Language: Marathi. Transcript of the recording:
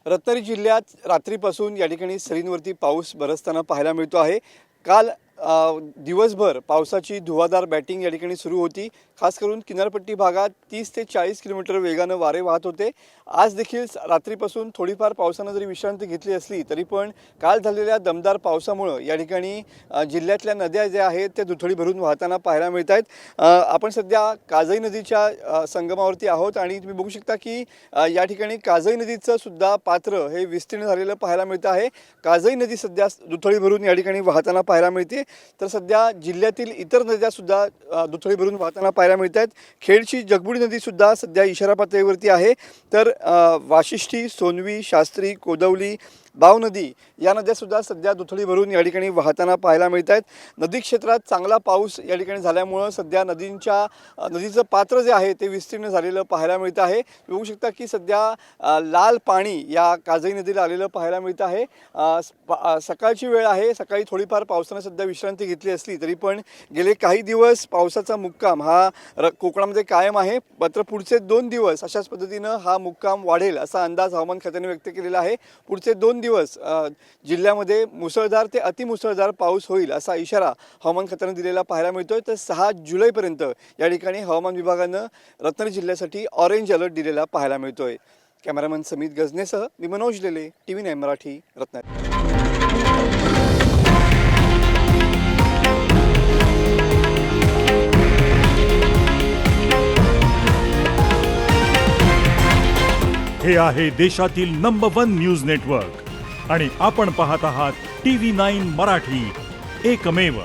रत्नागिरी जिल्ह्यात रात्रीपासून या ठिकाणी सरींवरती पाऊस बरसताना पाहायला मिळतो आहे। काल दिवसभर पावसाची धुवाधार बॅटिंग या ठिकाणी सुरू होती। खास करून किनारपट्टी भागात 30 ते 40 किलोमीटर वेगाने वारे वाहत होते। आज देखील रात्रीपासून थोडीफार पावसाने जरी विश्रांती घेतली असली तरी पण काल झालेल्या दमदार पावसामुळे या ठिकाणी जिल्ह्यातल्या नद्या ज्या आहेत त्या दुथडी भरून वाहताना पाहायला मिळत आहेत। आपण सध्या काजई नदीच्या संगमावरती आहोत आणि तुम्ही बघू शकता की या ठिकाणी काजई नदीचं सुद्धा पात्र हे विस्तीर्ण झालेलं पाहायला मिळत आहे। काजई नदी सध्या दुथडी भरून या ठिकाणी वाहताना पाहायला मिळते। तर सध्या जिल्ह्यातील इतर नद्या सुद्धा दुथडी भरून वाहताना पाहायला मिळत आहेत। खेडची जगबुडी नदी सुद्धा सध्या इशारा पातळीवरती आहे। तर वाशिष्ठी, सोनवी, शास्त्री, कोदवली, बाव नदी या नद्या सुद्धा सध्या दुथडी भरून या ठिकाणी वाहताना पाहायला मिळत आहेत। नदी क्षेत्रात चांगला पाऊस या ठिकाणी झाल्यामुळे सध्या नदीचं पात्र जे आहे ते विस्तीर्ण झालेलं पाहायला मिळत आहे। बघू शकता की सध्या लाल पाणी या काजई नदीला आलेलं पाहायला मिळत आहे। सकाळची वेळ आहे, सकाळी थोडीफार पावसाने सध्या विश्रांती घेतली असली तरी पण गेले काही दिवस पावसाचा मुक्काम हा कोकणामध्ये कायम आहे। मात्र पुढचे 2 दिवस अशाच पद्धतीनं हा मुक्काम वाढेल असा अंदाज हवामान खात्याने व्यक्त केलेला आहे। पुढचे 2 दिवस जिल्ह्यामध्ये मुसळधार ते अतिमुसळधार पाऊस होईल असा इशारा हवामान खात्याने दिलेला पाहायला मिळतोय। तर 6 जुलैपर्यंत या ठिकाणी हवामान विभागानं रत्नागिरी जिल्ह्यासाठी ऑरेंज अलर्ट दिलेला पाहायला मिळतोय। कॅमेरामन समित गजनेसह मी मनोज लेले, TV9 मराठी, रत्नागिरी। हे आहे देशातील नंबर 1 न्यूज नेटवर्क आणि आपण पाहत आहात TV9 मराठी, एकमेव।